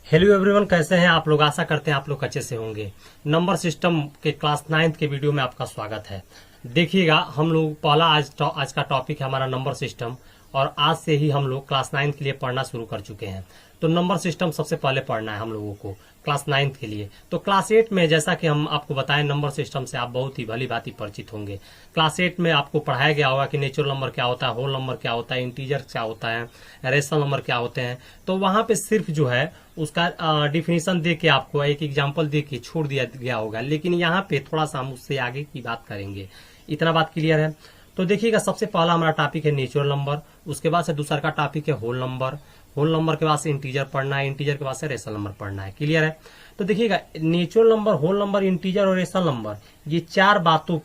Hello everyone, कैसे हैं आप लोग। आशा करते हैं आप लोग अच्छे से होंगे। नंबर सिस्टम के क्लास 9th के वीडियो में आपका स्वागत है। देखिएगा, हम लोग पहला आज का टॉपिक है हमारा नंबर सिस्टम, और आज से ही हम लोग क्लास 9th के लिए पढ़ना शुरू कर चुके हैं। तो नंबर सिस्टम सबसे पहले पढ़ना है हम लोगों को क्लास 9th के लिए। तो क्लास 8 में जैसा कि हम आपको बताएं, नंबर सिस्टम से आप बहुत ही भली भांति परिचित होंगे। क्लास 8 में आपको पढ़ाया गया होगा कि नेचुरल नंबर क्या होता है, होल नंबर क्या होता है, इंटीजर क्या होता है, रेशनल नंबर क्या होते हैं। तो वहां पे सिर्फ जो है उसका डिफिनीशन दे के आपको एक एग्जाम्पल दे के छोड़ दिया गया होगा, लेकिन यहाँ पे थोड़ा सा हम उससे आगे की बात करेंगे। इतना बात क्लियर है। तो देखिएगा, सबसे पहला हमारा टॉपिक है नेचुरल नंबर, उसके बाद से दूसरा का टॉपिक है होल नंबर, होल नंबर के बाद से इंटीजर पढ़ना है, इंटीजर के बाद से रेशनल नंबर पढ़ना है। क्लियर है। तो देखिएगा, natural number, whole number, integer और रेशनल नंबर, ये चार बातों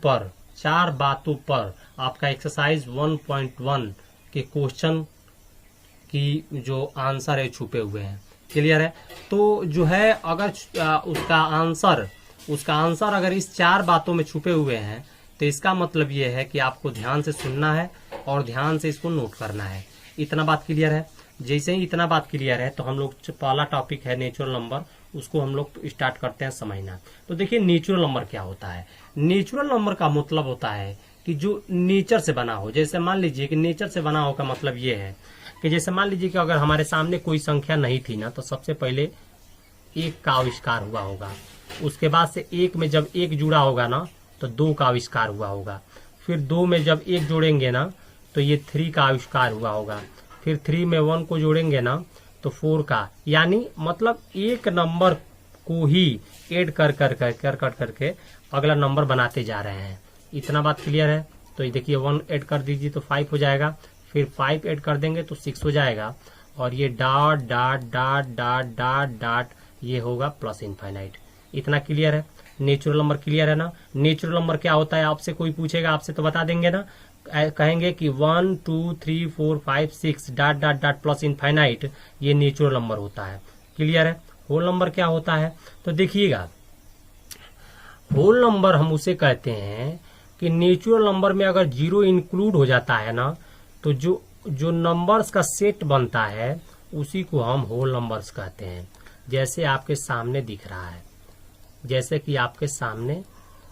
पर आपका एक्सरसाइज 1.1 के क्वेश्चन की जो आंसर है छुपे हुए हैं। क्लियर है। तो जो है अगर उसका आंसर अगर इस चार बातों में छुपे हुए हैं, तो इसका मतलब ये है कि आपको ध्यान से सुनना है और ध्यान से इसको नोट करना है। इतना बात क्लियर है। जैसे ही इतना बात क्लियर है, तो हम लोग पहला टॉपिक है नेचुरल नंबर, उसको हम लोग स्टार्ट करते हैं समझना। तो देखिए, नेचुरल नंबर क्या होता है। नेचुरल नंबर का मतलब होता है कि जो नेचर से बना हो। जैसे मान लीजिए कि नेचर से बना हो का मतलब ये है कि जैसे मान लीजिए कि अगर हमारे सामने कोई संख्या नहीं थी ना, तो सबसे पहले एक का आविष्कार हुआ होगा। उसके बाद से एक में जब एक जुड़ा होगा ना, तो दो का आविष्कार हुआ होगा। फिर दो में जब एक जोड़ेंगे ना, तो ये 3 का आविष्कार हुआ होगा। फिर 3 में 1 को जोड़ेंगे ना, तो 4 का, यानी मतलब एक नंबर को ही ऐड कर करके अगला नंबर बनाते जा रहे हैं। इतना बात क्लियर है। तो ये देखिए, 1 ऐड कर दीजिए तो 5 हो जाएगा, फिर 5 ऐड कर देंगे तो 6 हो जाएगा, और ये dot dot dot dot dot dot ये होगा प्लस इनफाइनाइट। इतना क्लियर है। नेचुरल नंबर क्लियर है ना। नेचुरल नंबर क्या होता है, आपसे कोई पूछेगा, आपसे तो बता देंगे ना, कहेंगे कि 1 2 3 4 5 6 dot dot dot plus infinite, ये नेचुरल नंबर होता है। क्लियर है। होल नंबर क्या होता है, तो देखिएगा, होल नंबर हम उसे कहते हैं कि नेचुरल नंबर में अगर 0 इंक्लूड हो जाता है ना, तो जो नंबर्स का सेट बनता है उसी को हम होल नंबर्स कहते हैं। जैसे आपके सामने दिख रहा है, जैसे कि आपके सामने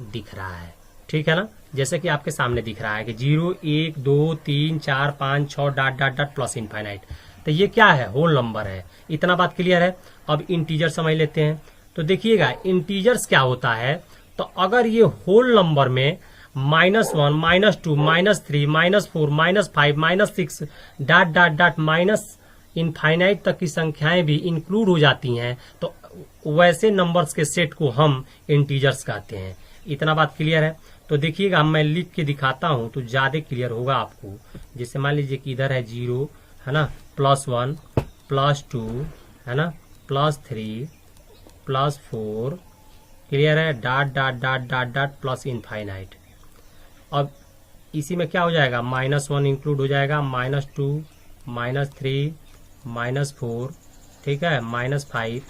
दिख रहा है, ठीक है ना। जैसे कि आपके सामने दिख रहा है कि 0 1 2 3 4 5 6 dot dot dot plus infinite, तो ये क्या है, होल नंबर है। इतना बात क्लियर है। अब इंटीजर समझ लेते हैं। तो देखिएगा, इंटीजर्स क्या होता है, तो अगर ये होल नंबर में -1 -2 -3 -4 -5 -6 dot dot dot minus infinite तक की संख्याएं भी इंक्लूड हो जाती हैं, तो वैसे नंबर्स के सेट को हम इंटीजर्स कहते हैं। इतना बात क्लियर है। तो देखिएगा, मैं लिख के दिखाता हूं तो ज्यादा क्लियर होगा आपको। जैसे मान लीजिए कि इधर है 0, है ना, +1 +2, है ना, +3 +4, क्लियर है, dot dot dot dot dot plus infinite. अब इसी में क्या हो जाएगा, -1 इंक्लूड हो जाएगा, -2 -3 -4, ठीक है, -5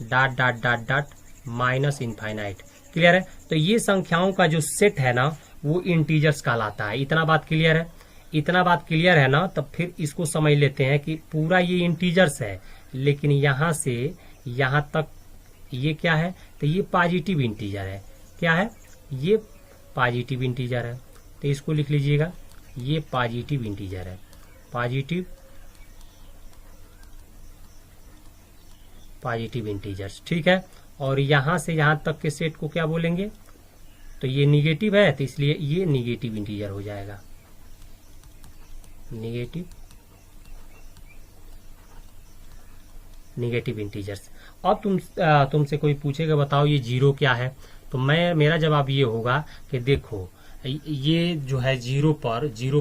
dot dot dot dot minus infinite. Clear है। तो ये संख्याओं का जो सेट है ना, वो इंटीजर्स कहलाता है। इतना बात क्लियर है। इतना बात क्लियर है ना, तब फिर इसको समझ लेते हैं कि पूरा ये इंटीजर्स है, लेकिन यहां से यहां तक ये क्या है, तो ये पॉजिटिव इंटीजर है। क्या है, ये पॉजिटिव इंटीजर है। तो इसको लिख लीजिएगा, ये पॉजिटिव इंटीजर है, पॉजिटिव इंटीजर्स, ठीक है। और यहां से यहां तक के सेट को क्या बोलेंगे, तो ये निगेटिव है, तो इसलिए ये निगेटिव इंटीजर हो जाएगा, निगेटिव इंटीजर्स। अब तुमसे कोई पूछेगा, बताओ ये 0 क्या है, तो मेरा जवाब ये होगा कि देखो, ये जो है 0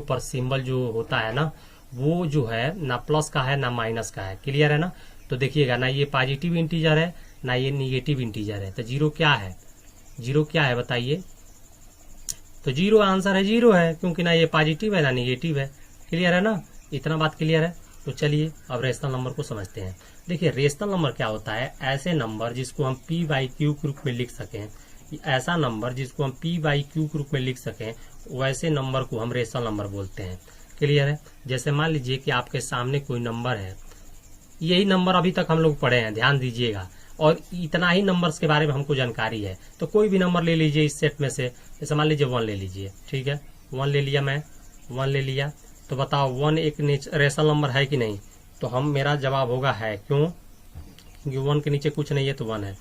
पर सिंबल जो होता है ना, वो जो है ना प्लस का है ना माइनस का है। क्लियर है ना। तो देखिएगा ना, ये पॉजिटिव इंटीजर है ना ये निगेटिव इंटीजर है। तो 0 क्या है, 0 क्या है बताइए। तो 0 आंसर है, 0 है, क्योंकि ना ये पॉजिटिव है ना निगेटिव है। क्लियर है ना। इतना बात क्लियर है। तो चलिए अब रेशनल नंबर को समझते हैं। देखिए, रेशनल नंबर क्या होता है, ऐसे नंबर जिसको हम p/q के रूप में लिख सकें, ऐसा नंबर जिसको हम p/q के रूप में लिख सकें, वैसे नंबर को हम रेशनल नंबर बोलते हैं। क्लियर है। जैसे मान लीजिए कि आपके सामने कोई नंबर है यही नंबर अभी तक हम लोग पढ़े हैं, ध्यान दीजिएगा, और इतना ही नंबर्स के बारे में हमको जानकारी है। तो कोई भी नंबर ले लीजिए इस सेट में से, जैसे मान लीजिए 1 ले लीजिए, ठीक है, 1 ले लिया, मैं 1 ले लिया, तो बताओ 1 एक रेशनल नंबर है कि नहीं? तो हम मेरा जवाब होगा है। क्यों? क्योंकि 1 के नीचे कुछ नहीं है तो 1 है।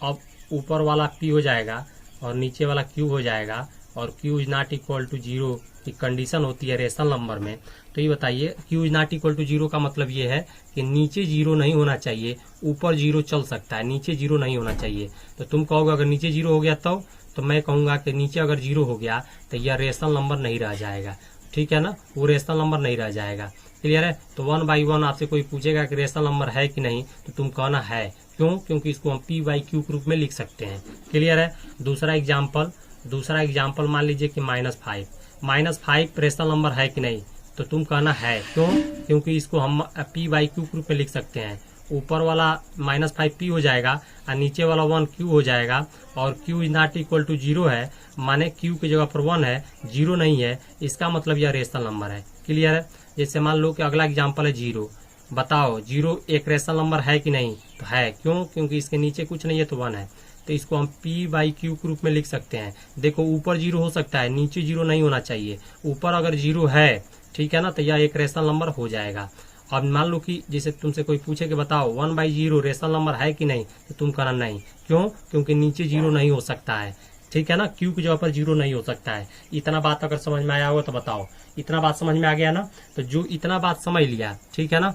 अब ऊपर वाला p हो जाएगा और नीचे वाला q हो जाएगा, और q is not equal to 0 की कंडीशन होती है रेशनल नंबर में। तो ये बताइए q is not equal to 0 का मतलब ये है कि नीचे 0 नहीं होना चाहिए, ऊपर 0 चल सकता है, नीचे 0 नहीं होना चाहिए। तो तुम कहोगे अगर नीचे 0 हो गया तो मैं कहूंगा कि नीचे अगर 0 हो गया तो यह रेशनल नंबर नहीं रह जाएगा, ठीक है ना, वो रेशनल नंबर नहीं रह जाएगा। क्लियर है? तो 1 बाई 1 आपसे कोई पूछेगा कि रेशनल नंबर है कि नहीं, तो तुम कहना है। क्यों? क्योंकि इसको हम p बाई क्यू के रूप में लिख सकते हैं। क्लियर है? दूसरा एग्जाम्पल मान लीजिए कि -5 रेशनल नंबर है कि नहीं, तो तुम कहना है। क्यों? क्योंकि इसको हम p बाई क्यू के रूप में लिख सकते हैं। ऊपर वाला -5 p हो जाएगा और नीचे वाला 1 q हो जाएगा, और q is not equal to 0 है, माने q की जगह पर 1 है, 0 नहीं है, इसका मतलब यह रेशनल नंबर है। क्लियर है? जैसे मान लो कि अगला एग्जाम्पल है 0, बताओ 0 एक रेशनल नंबर है कि नहीं? तो है। क्यों? क्योंकि इसके नीचे कुछ नहीं है तो 1 है, तो इसको हम p बाई क्यू के रूप में लिख सकते हैं। देखो ऊपर 0 हो सकता है, नीचे 0 नहीं होना चाहिए। ऊपर अगर 0 है, ठीक है ना, तो यह एक रेशनल नंबर हो जाएगा। अब मान लो कि जैसे तुमसे कोई पूछे कि बताओ 1 बाई 0 रेशनल नंबर है कि नहीं, तो तुम कहना नहीं। क्यों? क्योंकि नीचे 0 नहीं हो सकता है, ठीक है ना, क्यू की जगह पर 0 नहीं हो सकता है। इतना बात अगर समझ में आया होगा तो बताओ, इतना बात समझ में आ गया ना? तो जो इतना बात समझ लिया, ठीक है ना,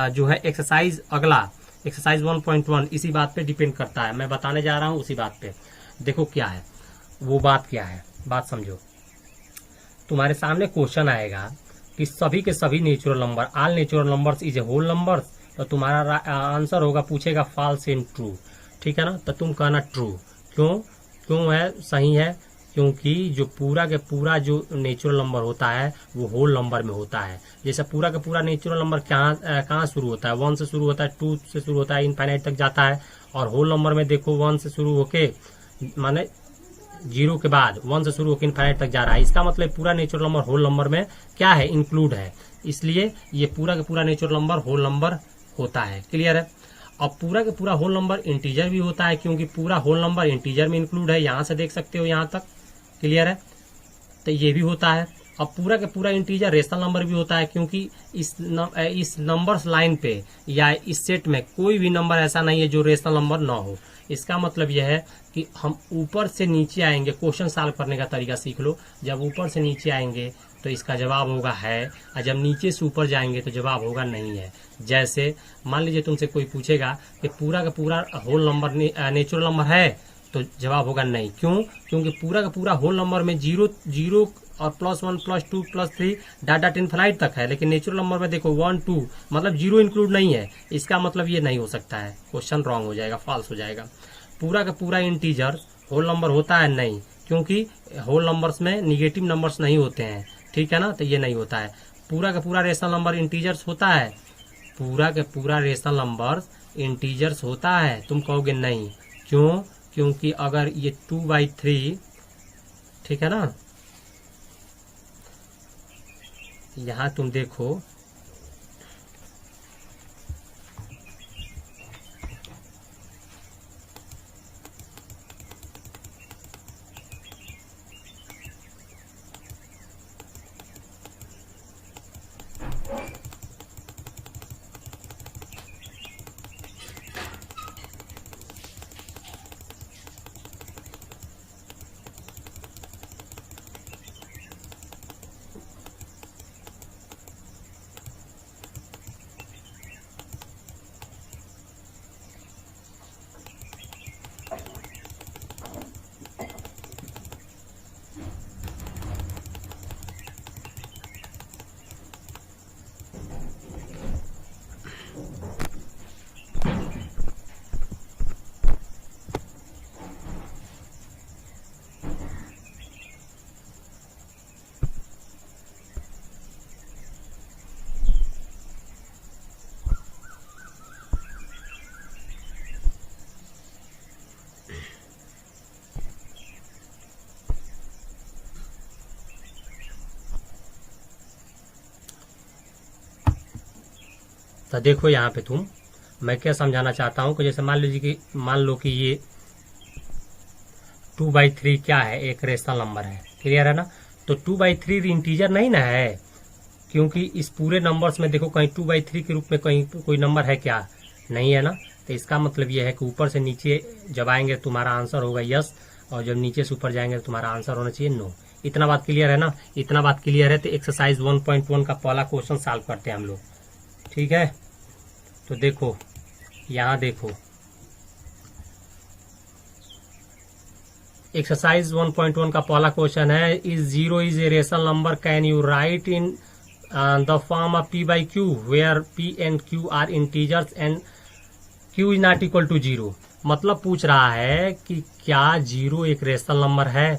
जो है एक्सरसाइज 1.1 इसी बात पे डिपेंड करता है। मैं बताने जा रहा हूँ उसी बात पे। देखो क्या है वो बात, क्या है बात समझो। तुम्हारे सामने क्वेश्चन आएगा कि सभी के सभी natural number, all natural numbers is a whole number, तो तुम्हारा आंसर होगा, पूछेगा फॉल्स इन ट्रू, ठीक है ना, तो तुम कहना ट्रू। क्यों है सही है? क्योंकि जो पूरा के पूरा जो नेचुरल नंबर होता है वो होल नंबर में होता है। जैसे पूरा का पूरा नेचुरल नंबर कहाँ शुरू होता है? 1 से शुरू होता है, 2 से शुरू होता है, इनफाइनाइट तक जाता है। और होल नंबर में देखो 1 से शुरू होके, माने 0 के बाद 1 से शुरू होकर इनफाइनाइट तक जा रहा है। इसका मतलब पूरा नेचुरल नंबर होल नंबर में क्या है? इंक्लूड है। इसलिए ये पूरा का पूरा नेचुरल नंबर होल नंबर होता है। क्लियर है? अब पूरा का पूरा होल नंबर इंटीजर भी होता है, क्योंकि पूरा होल नंबर इंटीजर में इंक्लूड है। यहां से देख सकते हो यहां तक। क्लियर है? तो ये भी होता है। अब पूरा का पूरा इंटीजर रेशनल नंबर भी होता है, क्योंकि इस नंबर्स लाइन पे या इस सेट में कोई भी नंबर ऐसा नहीं है जो रेशनल नंबर ना हो। इसका मतलब यह है कि हम ऊपर से नीचे आएंगे, क्वेश्चन सॉल्व करने का तरीका सीख लो। जब ऊपर से नीचे आएंगे तो इसका जवाब होगा है, और जब नीचे से ऊपर जाएंगे तो जवाब होगा नहीं है। जैसे मान लीजिए तुमसे कोई पूछेगा कि पूरा का पूरा होल नंबर नेचुरल नंबर है, तो जवाब होगा नहीं। क्यों? क्योंकि पूरा का पूरा होल नंबर में 0 और +1 +2 +3 डॉट इनफिनाइट तक है, लेकिन नेचुरल नंबर में देखो 1 2 मतलब 0 इंक्लूड नहीं है। इसका मतलब ये नहीं हो सकता है, क्वेश्चन रॉन्ग हो जाएगा, फॉल्स हो जाएगा। पूरा का पूरा इंटीजर होल नंबर होता है नहीं, क्योंकि होल नंबर्स में निगेटिव नंबर्स नहीं होते हैं, ठीक है ना, तो ये नहीं होता है। पूरा का पूरा रेशनल नंबर इंटीजर्स होता है, पूरा का पूरा रेशनल नंबर इंटीजर्स होता है। तुम कहोगे नहीं। क्यों? क्योंकि अगर ये 2/3, ठीक है ना, यहां तुम देखो तो देखो यहाँ पे मैं क्या समझाना चाहता हूँ कि जैसे मान लो कि ये 2/3 क्या है, एक रेशनल नंबर है। क्लियर है ना? तो 2/3 इंटीजर नहीं ना है, क्योंकि इस पूरे नंबर्स में देखो कहीं 2/3 के रूप में कहीं कोई नंबर है क्या? नहीं है ना। तो इसका मतलब ये है कि ऊपर से नीचे जब आएंगे तुम्हारा आंसर होगा यस, और जब नीचे से ऊपर जाएंगे तो तुम्हारा आंसर होना चाहिए नो। इतना बात क्लियर है ना? इतना बात क्लियर है तो एक्सरसाइज 1.1 का पहला क्वेश्चन सॉल्व करते हैं हम लोग। ठीक है, तो देखो यहाँ देखो एक्सरसाइज 1.1 का पहला क्वेश्चन है, is 0 is a rational number, can you write in the form of p/q where p and q are integers and q is not equal to 0। मतलब पूछ रहा है कि क्या 0 एक रेशनल नंबर है।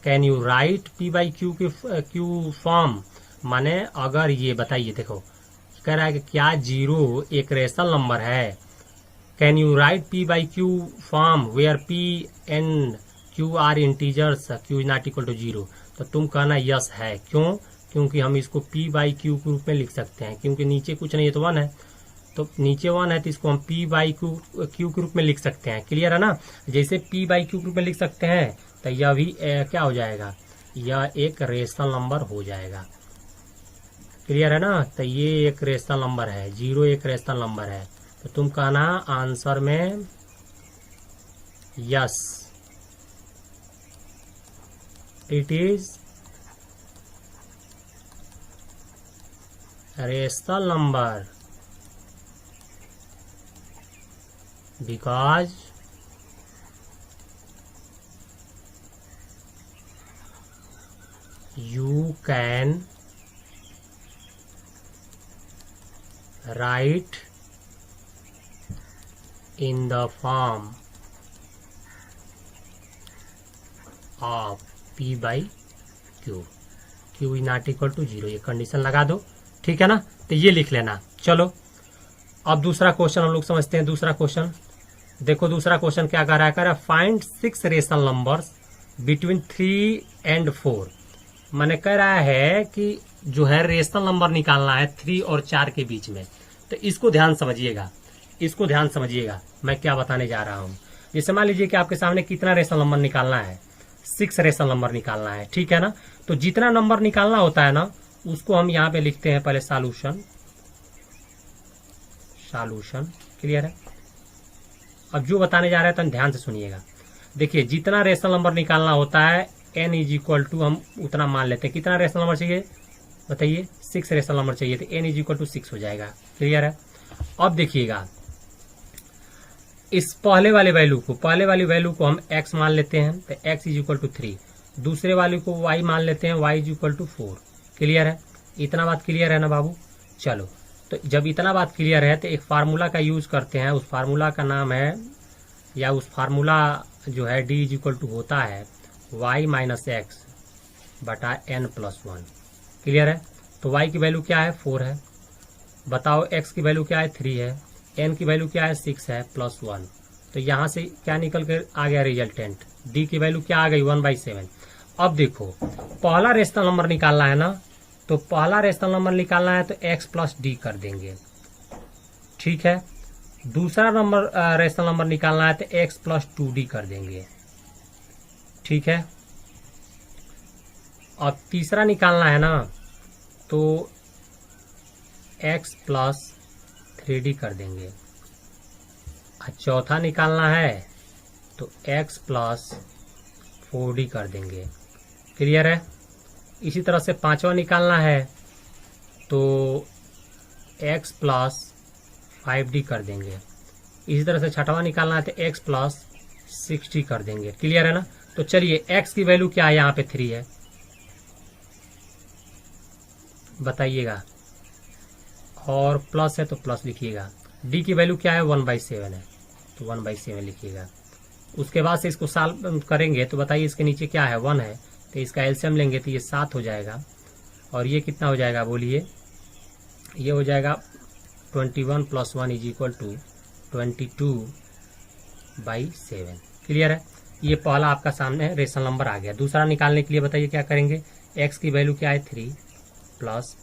कैन यू राइट p/q के q form, माने अगर ये बताइए, देखो कह रहा है कि क्या 0 एक रेशनल नंबर है। Can you write p/q form where p and q are integers, q is not equal to 0। तो तुम कहना यस है। क्यों? क्योंकि हम इसको p/q के रूप में लिख सकते हैं, क्योंकि नीचे कुछ नहीं है तो 1 है, तो नीचे 1 है तो इसको हम p/q के रूप में लिख सकते हैं। क्लियर है ना? जैसे p/q के रूप में लिख सकते हैं तो यह भी क्या हो जाएगा, यह एक रेशनल नंबर हो जाएगा। क्लियर है ना? तो ये एक रेशनल नंबर है, 0 एक रेशनल नंबर है। तो तुम कहना आंसर में yes, it is rational number because you can write in the form of p/q, q is not equal to 0। ये कंडीशन लगा दो, ठीक है ना? तो ये लिख लेना। चलो अब दूसरा क्वेश्चन हम लोग समझते हैं। दूसरा क्वेश्चन देखो, दूसरा क्वेश्चन क्या कर रहा है, find 6 rational numbers between 3 and 4। मैंने कह रहा है कि जो है रेशनल नंबर निकालना है 3 और 4 के बीच में। तो इसको ध्यान समझिएगा, इसको ध्यान समझिएगा मैं क्या बताने जा रहा हूँ। जैसे मान लीजिए कि आपके सामने कितना रेशनल नंबर निकालना है, 6 रेशनल नंबर निकालना है, ठीक है ना? तो जितना नंबर निकालना होता है ना, उसको हम यहाँ पे लिखते हैं पहले सॉल्यूशन। क्लियर है? अब जो बताने जा रहे हैं तो ध्यान से सुनिएगा। देखिए जितना रेशनल नंबर निकालना होता है n इज इक्वल टू, हम उतना मान लेते हैं। कितना रेशनल नंबर चाहिए बताइए? 6 रेशनल नंबर चाहिए, तो n इज इक्वल टू 6 हो जाएगा। क्लियर है? अब देखिएगा इस पहले वाली वैल्यू को हम x मान लेते हैं, तो x इज इक्वल टू 3। दूसरे वाले को y मान लेते हैं, y is equal to 4। Clear है? इतना बात क्लियर है ना बाबू? चलो, तो जब इतना बात क्लियर है तो एक फार्मूला का यूज करते हैं। उस फार्मूला का नाम है, या उस फार्मूला जो है d इज इक्वल टू होता है y माइनस एक्स बटा n+1। क्लियर है? तो y की वैल्यू क्या है, 4 है। बताओ x की वैल्यू क्या है, 3 है। n की वैल्यू क्या है, 6 है, +1। तो यहाँ से क्या निकल कर आ गया रिजल्टेंट, d की वैल्यू क्या आ गई, 1/7। अब देखो पहला रेशनल नंबर निकालना है ना, तो पहला रेशनल नंबर निकालना है तो x प्लस d कर देंगे, ठीक है। दूसरा नंबर रेशनल नंबर निकालना है तो x प्लस 2d कर देंगे, ठीक है। और तीसरा निकालना है ना तो x प्लस 3d कर देंगे। और चौथा निकालना है तो x प्लस 4d कर देंगे। क्लियर है? इसी तरह से पांचवा निकालना है तो x प्लस 5d कर देंगे। इसी तरह से छठवां निकालना है तो x प्लस 6d कर देंगे। क्लियर है ना? तो चलिए x की वैल्यू क्या है, यहाँ पे 3 है, बताइएगा। और प्लस है तो प्लस लिखिएगा। d की वैल्यू क्या है, 1/7 है, तो 1/7 लिखिएगा। उसके बाद से इसको सॉल्व करेंगे तो बताइए इसके नीचे क्या है, 1 है, तो इसका एलसीएम लेंगे तो ये 7 हो जाएगा। और ये कितना हो जाएगा बोलिए, ये हो जाएगा 21 + 1 = 22/7। क्लियर है? ये पहला आपका सामने रेशनल नंबर आ गया। दूसरा निकालने के लिए बताइए क्या करेंगे, x की वैल्यू क्या है, 3 +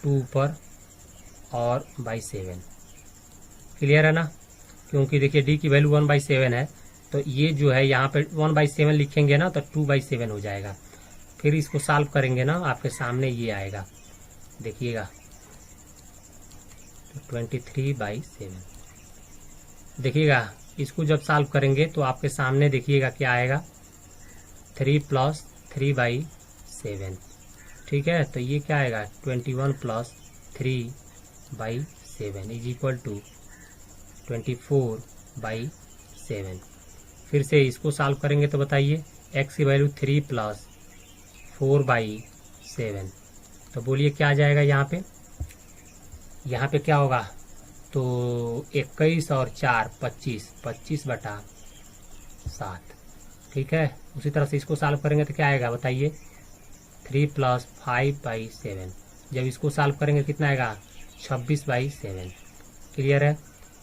2 पर और 7। क्लियर है ना, क्योंकि देखिए डी की वैल्यू 1/7 है, तो ये जो है यहाँ पे 1/7 लिखेंगे ना तो 2/7 हो जाएगा। फिर इसको सॉल्व करेंगे ना, आपके सामने ये आएगा, देखिएगा, तो 23/7। देखिएगा इसको जब सॉल्व करेंगे तो आपके सामने देखिएगा क्या आएगा, 3 + 3/7। ठीक है, तो ये क्या आएगा, 21 + 3/7 = 24/7। फिर से इसको सॉल्व करेंगे तो बताइए, x की वैल्यू 3 + 4/7, तो बोलिए क्या आ जाएगा यहाँ पे क्या होगा, तो 21 और 4 25, 25/7। ठीक है, उसी तरह से इसको सॉल्व करेंगे तो क्या आएगा बताइए, 3 + 5/7। जब इसको सॉल्व करेंगे कितना आएगा, 26/7। क्लियर है।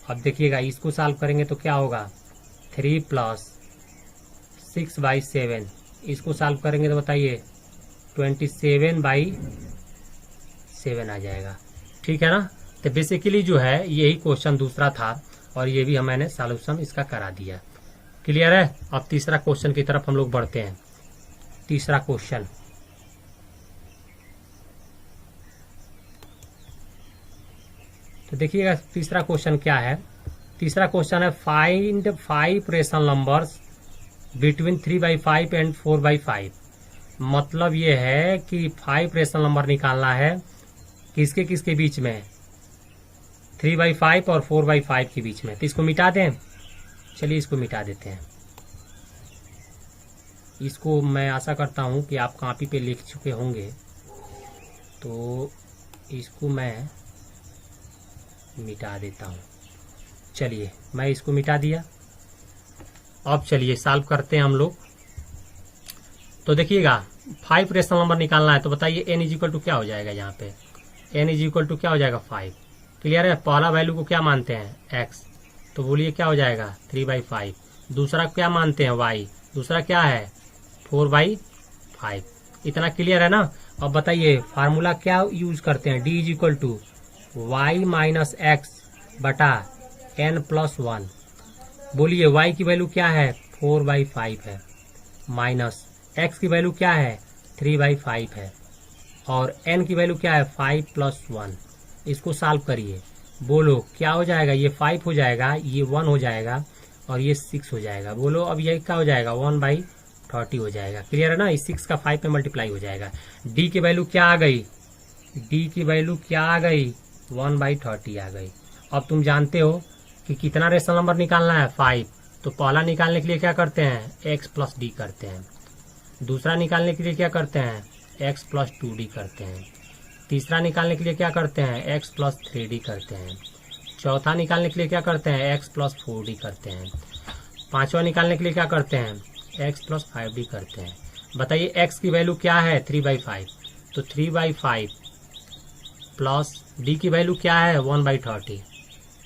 अब देखिएगा इसको सॉल्व करेंगे तो क्या होगा, 3 + 6/7। इसको सॉल्व करेंगे तो बताइए 27/7 आ जाएगा। ठीक है ना। तो बेसिकली जो है यही क्वेश्चन दूसरा था और ये भी मैंने सॉल्यूशन इसका करा दिया। क्लियर है। अब तीसरा क्वेश्चन की तरफ हम लोग बढ़ते हैं। तीसरा क्वेश्चन, तो देखिएगा तीसरा क्वेश्चन क्या है। तीसरा क्वेश्चन है, find 5 rational numbers between 3/5 and 4/5। मतलब ये है कि 5 रेशनल नंबर निकालना है किसके किसके बीच में, 3/5 और 4/5 के बीच में। तो इसको मिटा दें, चलिए इसको मिटा देते हैं। इसको मैं आशा करता हूं कि आप कॉपी पे लिख चुके होंगे, तो इसको मैं मिटा देता हूं। चलिए मैं इसको मिटा दिया। अब चलिए सॉल्व करते हैं हम लोग। तो देखिएगा 5 रेशनल नंबर निकालना है, तो बताइए n = क्या हो जाएगा। यहाँ पे n = क्या हो जाएगा, 5। क्लियर है। पहला वैल्यू को क्या मानते हैं, x, तो बोलिए क्या हो जाएगा 3/5। दूसरा क्या मानते हैं, y, दूसरा क्या है 4/5। इतना क्लियर है ना। अब बताइए फार्मूला क्या यूज करते हैं, d = y - x / n+1। बोलिए y की वैल्यू क्या है, 4/5 है, माइनस x की वैल्यू क्या है, 3/5 है, और n की वैल्यू क्या है, 5 + 1। इसको सॉल्व करिए, बोलो क्या हो जाएगा, ये 5 हो जाएगा, ये 1 हो जाएगा और ये 6 हो जाएगा। बोलो अब ये क्या हो जाएगा, 1/30 हो जाएगा। क्लियर है ना। इस 6 का 5 पे मल्टीप्लाई हो जाएगा। d की वैल्यू क्या आ गई, d की वैल्यू क्या आ गई, 1/30 आ गई। अब तुम जानते हो कि कितना रेशनल नंबर निकालना है, 5। तो पहला निकालने के लिए क्या करते हैं, x + d करते हैं। दूसरा निकालने के लिए क्या करते हैं, x + 2d करते हैं। तीसरा निकालने के लिए क्या करते हैं, x + 3d करते हैं। चौथा निकालने के लिए क्या करते हैं, x + 4d करते हैं। पांचवा निकालने के लिए क्या करते हैं, x + 5d करते हैं। बताइए x की वैल्यू क्या है, 3/5, तो 3/5 प्लस d की वैल्यू क्या है, 1/30।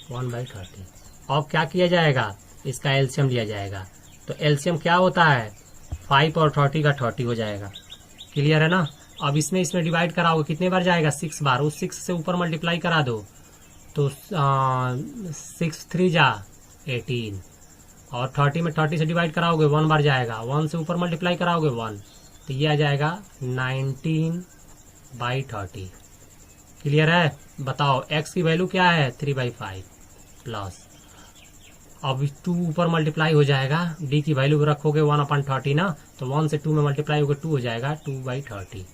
अब क्या किया जाएगा, इसका एलसीएम लिया जाएगा। तो एलसीएम क्या होता है, 5 और 30 का 30 हो जाएगा। क्लियर है ना। अब इसमें डिवाइड कराओगे कितने बार जाएगा, 6 बार। उस 6 से ऊपर मल्टीप्लाई करा दो, तो 6 3 जा 18, और 30 में 30 से डिवाइड कराओगे 1 बार जाएगा। 1 से ऊपर मल्टीप्लाई कराओगे 1, तो ये आ जाएगा 19/30। क्लियर है। बताओ x की वैल्यू क्या है, 3/5 प्लस, अब 2 ऊपर मल्टीप्लाई हो जाएगा, d की वैल्यू रखोगे 1/30 ना, तो 1 से 2 में मल्टीप्लाई होगा 2 हो जाएगा, 2/30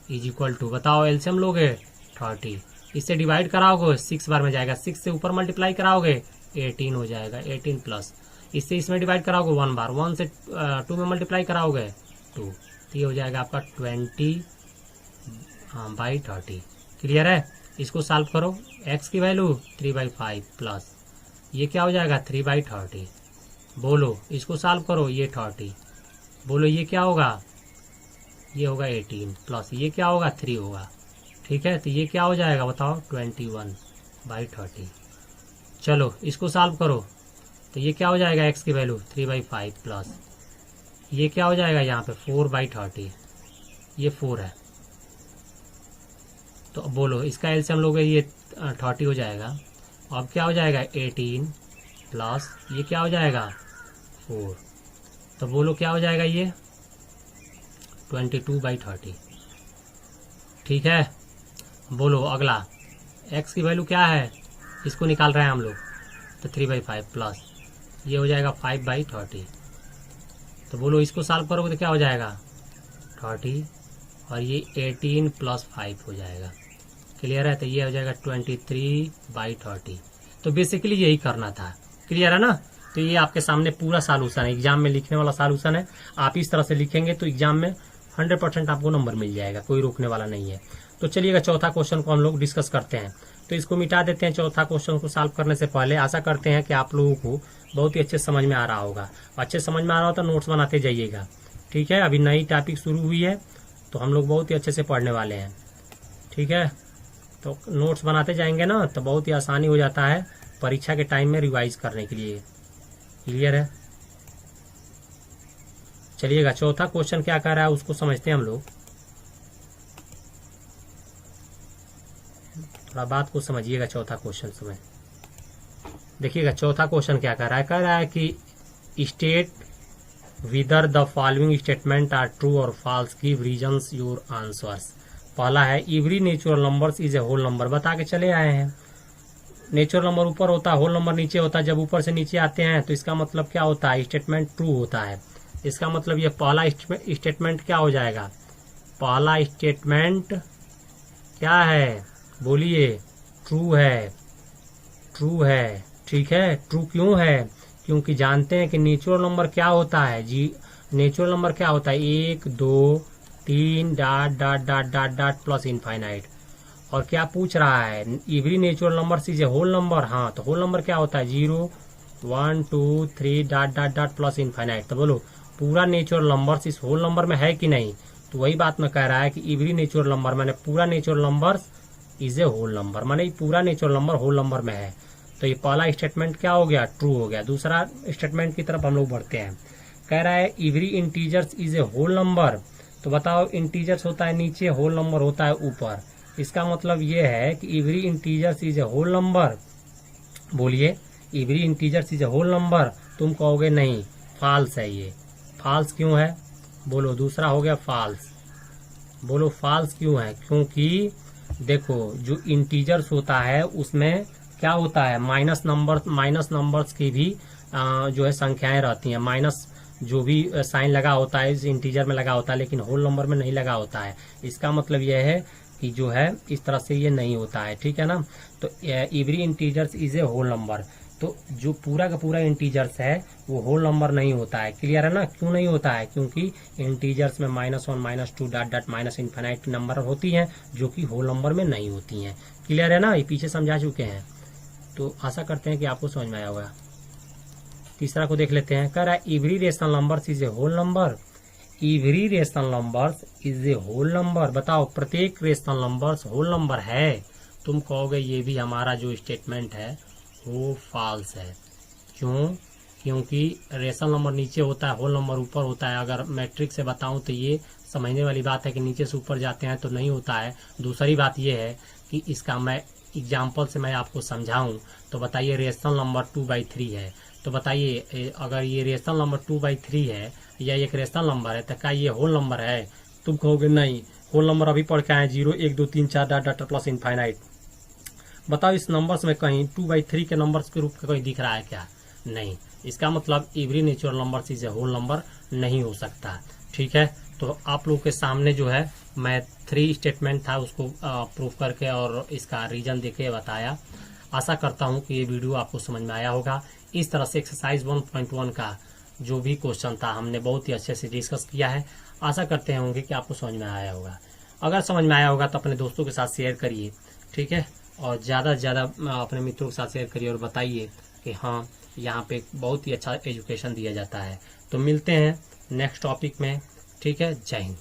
= बताओ एलसीएम लोगे 30, इससे डिवाइड कराओगे 6 बार में जाएगा, 6 से ऊपर मल्टीप्लाई कराओगे 18 हो जाएगा, 18 प्लस, इससे इसमें डिवाइड कराओगे 1 बार, 1 से 2 में मल्टीप्लाई कराओगे 2, तो ये हो जाएगा आपका 20/30। क्लियर है। इसको सॉल्व करो, x की वैल्यू 3/5 प्लस ये क्या हो जाएगा, 3/30। बोलो इसको सॉल्व करो, ये 30, बोलो ये क्या होगा, ये होगा 18 प्लस ये क्या होगा, 3 होगा। ठीक है, तो ये क्या हो जाएगा बताओ, 21/30। चलो इसको सॉल्व करो, तो ये क्या हो जाएगा, x की वैल्यू 3/5 प्लस ये क्या हो जाएगा, यहाँ पे 4/30, ये 4 है। तो बोलो इसका एलसीएम लोगे, ये 30 हो जाएगा, अब क्या हो जाएगा 18 प्लस ये क्या हो जाएगा 4, तो बोलो क्या हो जाएगा ये 22/30। ठीक है, बोलो अगला x की वैल्यू क्या है, इसको निकाल रहे हैं हम लोग, तो 3/5 प्लस ये हो जाएगा 5/30। तो बोलो इसको सॉल्व करोगे तो क्या हो जाएगा 30 और ये 18 प्लस 5 हो जाएगा। क्लियर है, तो ये हो जाएगा 23/30। तो बेसिकली यही करना था। क्लियर है ना। तो ये आपके सामने पूरा सॉल्यूशन है, एग्जाम में लिखने वाला सॉल्यूशन है। आप इस तरह से लिखेंगे तो एग्जाम में 100% आपको नंबर मिल जाएगा, कोई रोकने वाला नहीं है। तो चलिएगा चौथा क्वेश्चन को हम लोग डिस्कस करते हैं। तो इसको मिटा देते हैं। चौथा क्वेश्चन को सॉल्व करने से पहले आशा करते हैं कि आप लोगों को बहुत ही अच्छे समझ में आ रहा होगा। अच्छे समझ में आ रहा हो तो नोट्स बनाते जाइएगा। ठीक है, अभी नई टॉपिक शुरू हुई है तो हम लोग बहुत ही अच्छे से पढ़ने वाले हैं। ठीक है, तो नोट्स बनाते जाएंगे ना तो बहुत ही आसानी हो जाता है परीक्षा के टाइम में रिवाइज करने के लिए। क्लियर है। चलिएगा चौथा क्वेश्चन क्या कह रहा है उसको समझते हैं हम लोग। थोड़ा बात को समझिएगा। चौथा क्वेश्चन समझ देखिएगा। चौथा क्वेश्चन क्या कह रहा है कि state whether the following statement are true और false, give reasons your answers. पहला है every natural numbers is a whole number, बता के चले आए हैं। नेचुरल नंबर ऊपर होता है, होल नंबर नीचे होता है। जब ऊपर से नीचे आते हैं तो इसका मतलब क्या होता है, स्टेटमेंट ट्रू होता है। इसका मतलब ये पहला स्टेटमेंट क्या हो जाएगा, पहला स्टेटमेंट क्या है, बोलिए ट्रू है। ट्रू है, ठीक है। ट्रू क्यों है, क्योंकि जानते हैं कि नेचुरल नंबर क्या होता है जी। नेचुरल नंबर क्या होता है 1 2 3 dot dot dot dot dot plus infinite. और क्या पूछ रहा है, every natural number is a whole number. हाँ, तो होल नंबर क्या होता है 0 1 2 3 dot dot dot plus infinite. तो बोलो पूरा नेचुरल नंबर इस होल नंबर में है कि नहीं। तो वही बात में कह रहा है कि एवरी नेचुरल नंबर माने पूरा natural number is a whole number, माने पूरा नेचुरल नंबर होल नंबर में है। तो ये पहला स्टेटमेंट क्या हो गया, ट्रू हो गया। दूसरा स्टेटमेंट की तरफ हम लोग बढ़ते हैं। कह रहा है every integers is a whole number. तो बताओ इंटीजर्स होता है नीचे, होल नंबर होता है ऊपर। इसका मतलब ये है कि every integers is a whole number. बोलिए every integers is a whole number. तुम कहोगे नहीं, फॉल्स है ये। फॉल्स क्यों है, बोलो दूसरा हो गया फॉल्स। बोलो फॉल्स क्यों है, क्योंकि देखो जो इंटीजर्स होता है उसमें क्या होता है माइनस नंबर्स की भी जो है संख्याएं रहती हैं। माइनस जो भी साइन लगा होता है इस इंटीजर में लगा होता है, लेकिन होल नंबर में नहीं लगा होता है। इसका मतलब यह है कि जो है इस तरह से ये नहीं होता है। ठीक है ना। तो every integers is a whole number. तो जो पूरा का पूरा इंटीजर्स है वो होल नंबर नहीं होता है। क्लियर है ना। क्यों नहीं होता है, क्योंकि इंटीजर्स में -1 -2 dot dot minus infinite number होती हैं जो कि होल नंबर में नहीं होती हैं। क्लियर है ना, ये पीछे समझा चुके हैं। तो आशा करते हैं कि आपको समझ में आया होगा। तीसरा को देख लेते हैं। कह रहा है every rational numbers is a whole number. Every rational numbers is a whole number. बताओ प्रत्येक रेशनल नंबर्स होल नंबर है। तुम कहोगे ये भी हमारा जो स्टेटमेंट है वो फॉल्स है। क्यों, क्योंकि रेशनल नंबर नीचे होता है, होल नंबर ऊपर होता है। अगर मैट्रिक से बताऊं तो ये समझने वाली बात है कि नीचे से ऊपर जाते हैं तो नहीं होता है। दूसरी बात ये है कि इसका मैं एग्जाम्पल से मैं आपको समझाऊं तो बताइए रेशनल नंबर 2/3 है। तो बताइए अगर ये रेशनल नंबर 2/3 है या एक रेशनल नंबर है तो क्या ये होल नंबर है। तुम कहोगे नहीं, होल नंबर अभी पढ़ के आए 0 1 2 3 4 डॉट डॉट प्लस इनफाइनाइट। बताओ इस नंबर्स में कहीं 2/3 के नंबर्स के रूप में कहीं दिख रहा है क्या, नहीं। इसका मतलब every natural number is a whole number नहीं हो सकता। ठीक है, तो आप लोग के सामने जो है मैं 3 स्टेटमेंट था उसको प्रूव करके और इसका रीजन देके बताया। आशा करता हूं कि ये वीडियो आपको समझ में आया होगा। इस तरह से एक्सरसाइज 1.1 का जो भी क्वेश्चन था हमने बहुत ही अच्छे से डिस्कस किया है। आशा करते होंगे कि आपको समझ में आया होगा। अगर समझ में आया होगा तो अपने दोस्तों के साथ शेयर करिए। ठीक है, और ज़्यादा से ज़्यादा अपने मित्रों के साथ शेयर करिए और बताइए कि हाँ यहाँ पे बहुत ही अच्छा एजुकेशन दिया जाता है। तो मिलते हैं नेक्स्ट टॉपिक में। ठीक है, जय हिंद।